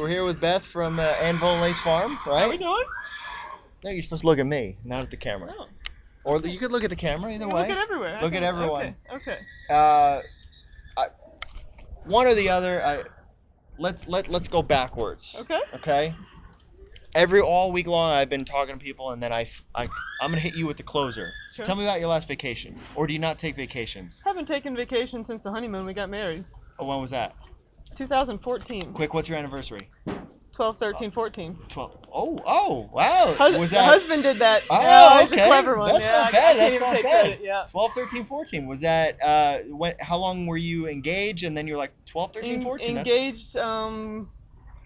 we're here with Beth from Anvil and Lace Farm, How we right? doing? No, you're supposed to look at me, not at the camera. Oh, Or okay. you could look at the camera either You way. look at everywhere. Look at Okay, everyone. Okay. Uh, I, one or the other. Let's go backwards. Okay. Okay. All week long I've been talking to people, and then I'm gonna hit you with the closer. So Okay. tell me about your last vacation, or do you not take vacations? Haven't taken vacation since the honeymoon. We got married. Oh, when was that? 2014. Quick, what's your anniversary? 12, 13, 14. 12. Oh, wow. Was The that? husband did that. Oh, He's a okay. clever one. That's Yeah, not I bad. can't That's even not take bad. credit. Yeah. 12, 13, 14. Was that how long were you engaged and then you're like 12, 13, 14? That's Engaged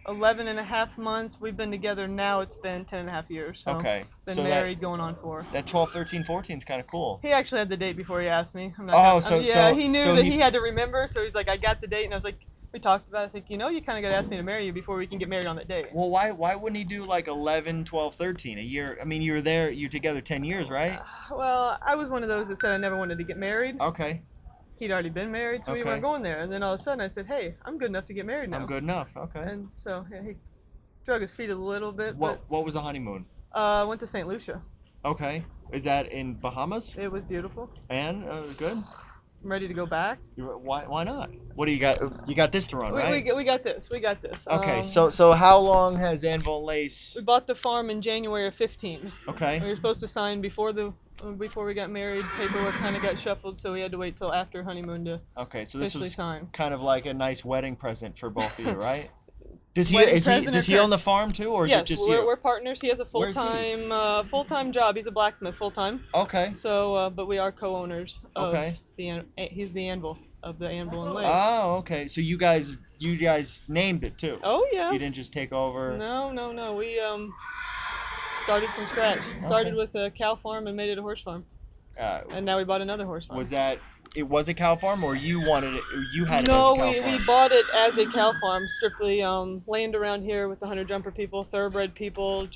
11 and a half months. We've been together now. It's been 10 and a half years. So okay. been So married going on 4. that 12, 13, 14 is kind of cool. He actually had the date before he asked me. I'm not Oh, gonna, so yeah, so he knew so that he had to remember, so he's like, I got the date, and I was like, we talked about it. I was like, you kind of got to ask me to marry you before we can get married on that day. well, why wouldn't he do like 11, 12, 13 a year? I mean, you're together 10 years, right? Well, I was one of those that said I never wanted to get married. Okay. He'd already been married, so we Okay. weren't going there. And then all of a sudden I said, hey, I'm good enough to get married now. I'm good enough. Okay. And so yeah, he drug his feet a little bit, What was the honeymoon? but went to St. Lucia. Okay. Is that in Bahamas? It was beautiful. And good. I'm ready to go back. Why not? What do you got? You got this to run, right? We got this. We got this. Okay, so how long has Anvil and Lace? We bought the farm in January of 15. Okay. We were supposed to sign before we got married. Paperwork kind of got shuffled, so we had to wait till after honeymoon to Okay, so this officially was sign. kind of like a nice wedding present for both of you, right? Does Wedding he present does he own the farm too, or is Yes, it just we're, you? we're partners. He has a Where's he? full-time job. He's a blacksmith full-time. Okay. So, but we are co-owners of Okay. he's the anvil of the Anvil and Lace. Oh, okay. So you guys named it too. Oh yeah. You didn't just take over. No. We started from scratch. Started with a cow farm and made it a horse farm. And now we bought another horse farm. It was a cow farm, or you wanted it? You had it as a No, cow we farm? bought it as a cow farm, strictly land around here with the hunter jumper people, thoroughbred people.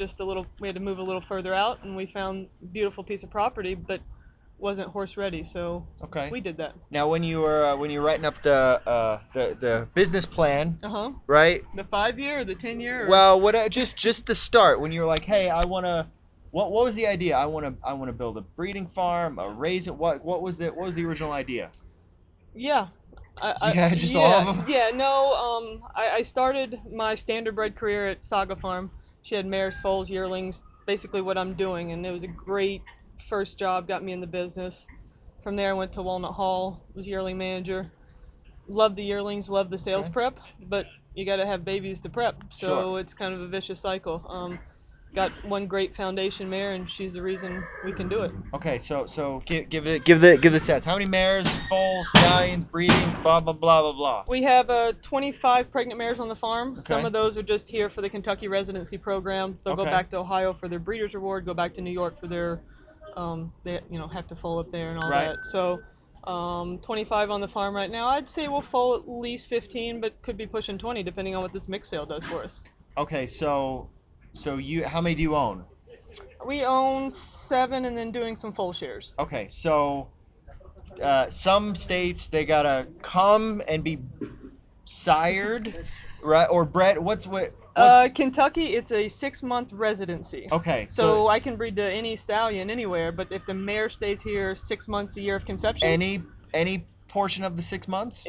We had to move a little further out, and we found a beautiful piece of property, but wasn't horse ready, so Okay. we did that. Now, when you were writing up the business plan, right? The 5-year or the 10-year? Well, just the start when you were like, hey, I wanna. What was the idea? I wanna build a breeding farm, a raise it. What was the original idea? Yeah. Just all of them. Yeah, no. I started my standard bred career at Saga Farm. She had mares, foals, yearlings, basically what I'm doing, and it was a great first job. Got me in the business. From there, I went to Walnut Hall, was yearling manager. Loved the yearlings, loved the sales prep, but you got to have babies to prep, so Sure. it's kind of a vicious cycle. Got one great foundation mare, and she's the reason we can do it. Okay, so give the stats. How many mares, foals, stallions, breeding, blah blah blah blah blah. We have 25 pregnant mares on the farm. Okay. Some of those are just here for the Kentucky residency program. They'll go back to Ohio for their breeders reward, go back to New York for their, they have to foal up there and all that. So 25 on the farm right now. I'd say we'll foal at least 15, but could be pushing 20 depending on what this mix sale does for us. Okay, so how many do you own? We own 7 and then doing some foal shares. Okay, so some states they gotta come and be sired, right? Or bred. What's Kentucky, it's a 6-month residency. Okay, so I can breed to any stallion anywhere, but if the mare stays here 6 months a year of conception, any portion of the 6 months.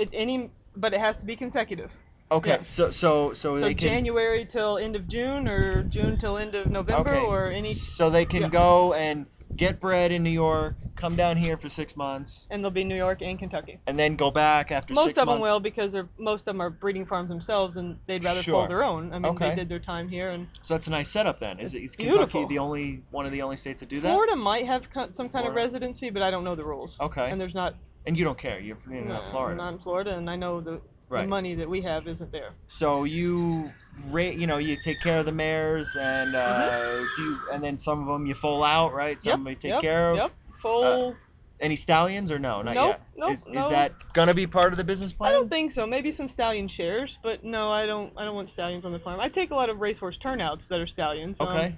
But it has to be consecutive. Okay, yeah. So they can, January till end of June, or June till end of November, or any. So they can go and get bred in New York, come down here for 6 months, and they'll be New York and Kentucky. And then go back after 6 months. Most of them will, because most of them are breeding farms themselves, and they'd rather foal their own. I mean, they did their time here, and. So that's a nice setup then. Is beautiful. Kentucky one of the only states that do that? Florida might have some kind of residency, but I don't know the rules. Okay. And there's not. And you don't care. You're not Florida. I'm not in Florida, and I know the money that we have isn't there. So you take care of the mares, and and then some of them you foal out, right? Some you take care of. Yep. Foal. Any stallions or no? Not yet. Nope. Is that gonna be part of the business plan? I don't think so. Maybe some stallion shares, but no, I don't want stallions on the farm. I take a lot of racehorse turnouts that are stallions. Okay.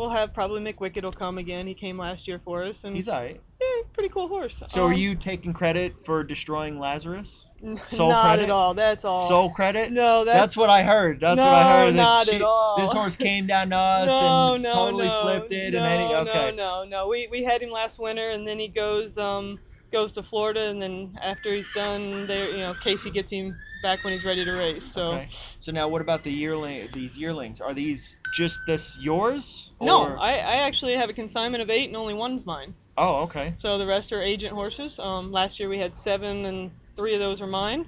we'll have probably McWicked will come again. He came last year for us, and He's alright. yeah, pretty cool horse. So are you taking credit for destroying Lazarus? Sole Not at credit? all. That's all. Sole credit? No, That's that's what I heard. That's what I no, heard. That not at she, this all. horse came down to us No, and no, totally no, flipped it. And any no, no, okay, no, no. We had him last winter, and then he goes to Florida, and then after he's done there, Casey gets him back when he's ready to race. So okay. So now what about the yearling? These yearlings, are these just this yours no, or? I actually have a consignment of 8, and only one's mine. Oh, okay, So the rest are agent horses. Last year we had 7, and 3 of those are mine.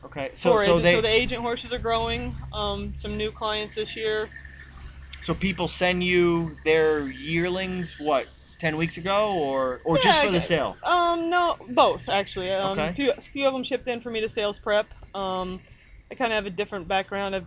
okay. So 4 so agents. So they the agent horses are growing. Some new clients this year. so people send you their yearlings what 10 weeks ago or Yeah, just for the sale? no, both actually. Okay. Few of them shipped in for me to sales prep. I kind of have a different background. I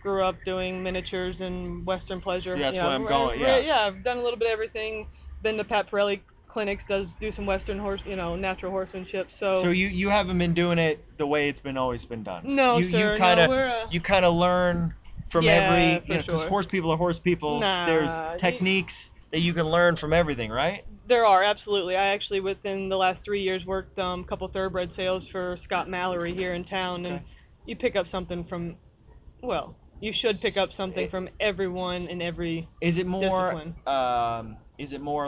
grew up doing miniatures and Western pleasure. Yeah, that's where I'm going. Yeah. Yeah, I've done a little bit of everything. Been to Pat Pirelli clinics, do some Western horse, natural horsemanship. So So you haven't been doing it the way it's been always been done. no, You sir, kind no, of we're you kind of learn from yeah, every, for because sure. horse people are horse people. There's Nah, techniques that you can learn from everything, right? there are absolutely. I actually, within the last 3 years, worked a couple thoroughbred sales for Scott Mallory here in town, and Okay. you pick up something from, well, you should pick up something from everyone in every Is it more discipline.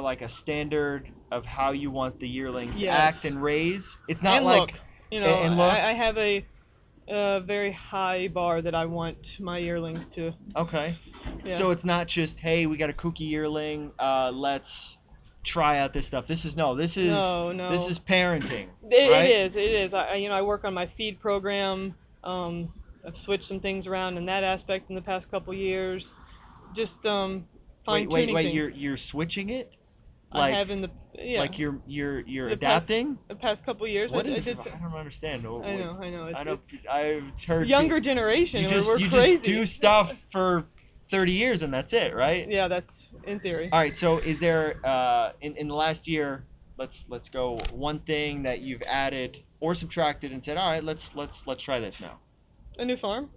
like a standard of how you want the yearlings to act Yes, and raise? It's not and look, like and look. I have a very high bar that I want my yearlings to. Okay. Yeah. So it's not just, hey, we got a kooky yearling, let's try out this stuff. This is no, No, this no. is parenting, It right? is. It is. I work on my feed program. I've switched some things around in that aspect in the past couple years. Just fine tuning things. You're switching it? I Like have in the yeah like you're the past adapting? the past couple years. What I is did. I don't understand. I know. I don't It's I've the heard younger generation. We're you just do crazy. stuff for 30 years and that's it, right? Yeah, that's in theory. All right, so is there in the last year, let's go one thing that you've added or subtracted and said, "All right, let's try this now." A new farm.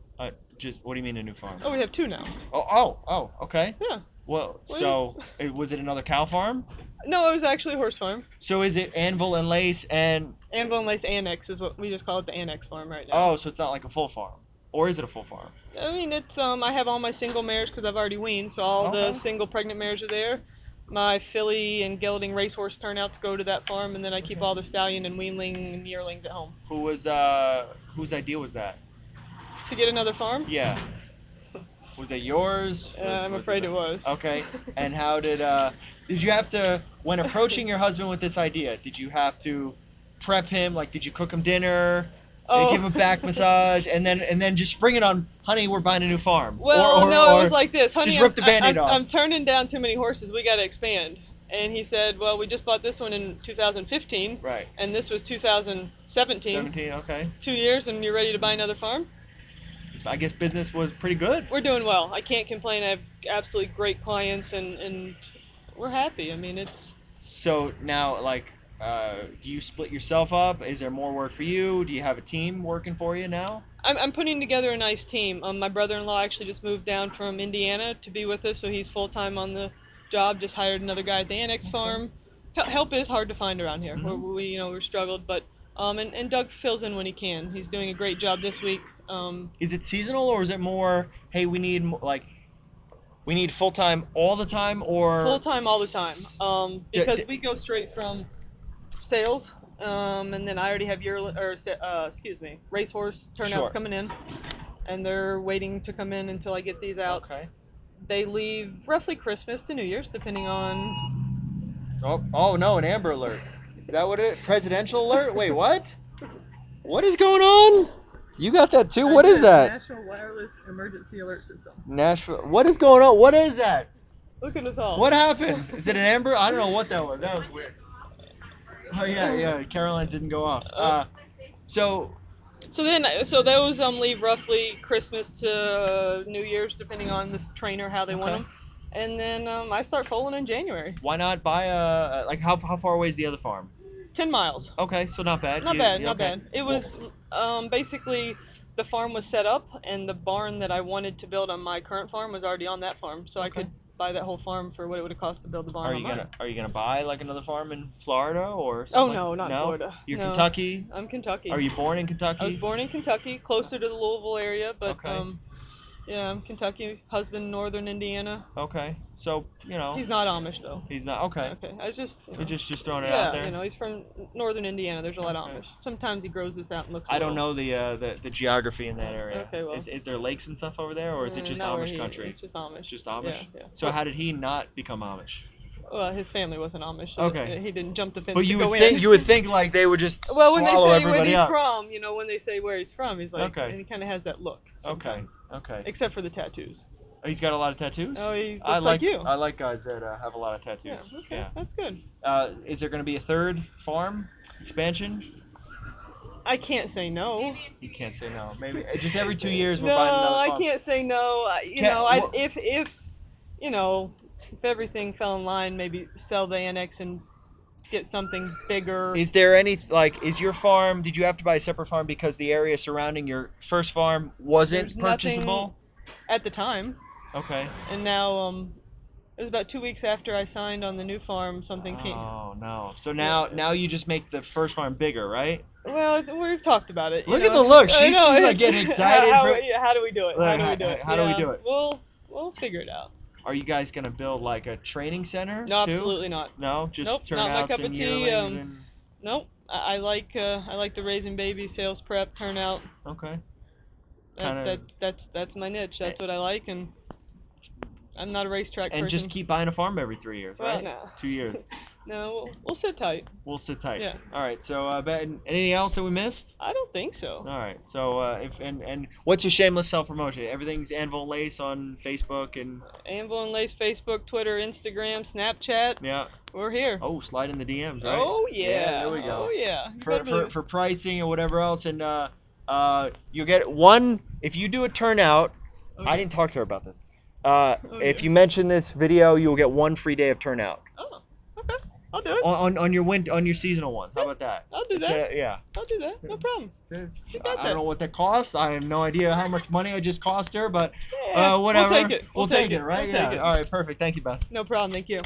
Just what do you mean a new farm? Oh, we have 2 now. Oh, okay. Yeah. Well, We, so was it another cow farm? no, it was actually a horse farm. So is it Anvil and Lace and Anvil and Lace Annex is what we just call it, the Annex farm right now. oh, so it's not like a full farm, or is it a full farm? I mean, it's I have all my single mares because I've already weaned, so all the Okay, single pregnant mares are there. My filly and gelding racehorse turnouts go to that farm, and then I keep okay. all the stallion and weanling and yearlings at home. Whose idea was that? To get another farm, Yeah. Was it yours? I'm Was it afraid the it was. okay? And how did you have to when approaching your husband with this idea? Did you have to prep him? Like, did you cook him dinner? Give Oh. him a back massage, and then just spring it on, honey. We're buying a new farm, Well, no, it was or like this, just honey. rip the band-aid off. I'm turning down too many horses. We got to expand. And he said, well, we just bought this one in 2015, Right. and this was 2017. 17. Okay. 2 years, and you're ready to buy another farm? I guess business was pretty good. We're doing well. I can't complain. I have absolutely great clients, and we're happy. I mean, it's So now, like, do you split yourself up? Is there more work for you? Do you have a team working for you now? I'm putting together a nice team. My brother-in-law actually just moved down from Indiana to be with us, so he's full time on the job. Just hired another guy at the annex Okay. farm. Help is hard to find around here. Hmm. We're struggled, but and Doug fills in when he can. He's doing a great job this week. Is it seasonal or is it more, hey, we need full time all the time Full or time all the time. Because we go straight from sales, and then I already have excuse me, racehorse turnouts sure. coming in, and they're waiting to come in until I get these out. Okay. They leave roughly Christmas to New Year's, depending on. Oh no, an Amber Alert. Is that what it? Presidential alert? Wait, what? What is going on? You got that too? I What do is have that? National Wireless Emergency Alert System. Nashville. What is going on? What is that? Look at us all. What happened? Is it an Amber? I don't know what that was. That was weird. Oh yeah. Caroline didn't go off. Oh. So So those leave roughly Christmas to New Year's, depending on this trainer how they want okay. them, and then I start foaling in January. Why not buy a like how far away is the other farm? 10 miles. Okay, so not bad. Not bad, not Okay. bad. It Well, was basically the farm was set up, and the barn that I wanted to build on my current farm was already on that farm, so I okay. could buy that whole farm for what it would have cost to build the barn on mine. Are you gonna buy like another farm in Florida or Oh something no, like? not in No, Florida. you're No, Kentucky. I'm Kentucky. Are you born in I was Kentucky? born in Kentucky, closer to the Louisville area, but Okay. yeah, I'm Kentucky. Husband, Northern Indiana. Okay. So He's not Amish though. he's not okay. Okay, I just You're just throwing it out yeah, there. he's from Northern Indiana. There's a lot of Okay. Amish. Sometimes he grows this out and looks a I don't little. know the geography in that area. Okay, well, Is there lakes and stuff over there, or is it just not where Amish country? it's just Amish. Just Yeah, Amish. yeah. So how did he not become Amish? Well, his family wasn't Amish, so Okay. he didn't jump the But fence to go in. you would think like they would just Well, when they swallow say when everybody he's up. from, when they say where he's from, he's like, Okay. and he kind of has that look Okay. sometimes. Okay. Except for the tattoos. He's got a lot of tattoos. Oh, he looks like you. I like guys that have a lot of Yeah. tattoos. Okay, Yeah. that's good. Is there going to be a third farm expansion? I can't say no. You can't say no. Maybe just every 2 years we're No, buying another I farm. can't say no. If everything fell in line, maybe sell the annex and get something bigger. Is there any is your farm? Did you have to buy a separate farm because the area surrounding your first farm wasn't There's purchasable? nothing at the time, Okay. and now it was about 2 weeks after I signed on the new farm. Something came. Oh no. So Yeah. now you just make the first farm bigger, right? Well, we've talked about it. Look at the look. I know. She's like getting excited. How do we do it? Look, How do we do it? how do we do it? We'll figure it out. Are you guys gonna build like a training center No, too? absolutely not. No, just Nope, not my turnouts cup of and tea. yearlings and Nope. I like the raising babies, sales prep, turnout. okay. That, Kind that of that's my niche. That's what I like, and I'm not a racetrack and person. just keep buying a farm every 3 years, Well, right? no. 2 years. No, we'll sit tight. We'll sit tight. Yeah. All right. So, Ben, anything else that we missed? I don't think so. All right. So, if and what's your shameless self promotion? Everything's Anvil and Lace on Facebook and Anvil and Lace, Facebook, Twitter, Instagram, Snapchat. yeah. We're here. Oh, slide in the DMs, right? Oh Yeah, yeah. there we go. Oh yeah. You better believe it. For pricing or whatever else, and you'll get one if you do a turnout. I Okay. didn't talk to her about this. If Okay. you mention this video, you'll get one free day of turnout Oh, okay. I'll do it. on your seasonal ones. How about that? I'll do that. Yeah. I'll do that. No problem. You got I that. don't know what that costs. I have no idea how much money I just cost her, but Yeah, whatever. We'll take it. We'll take it, right? We'll Yeah. take it. All right. Perfect. Thank you, Beth. No problem. Thank you.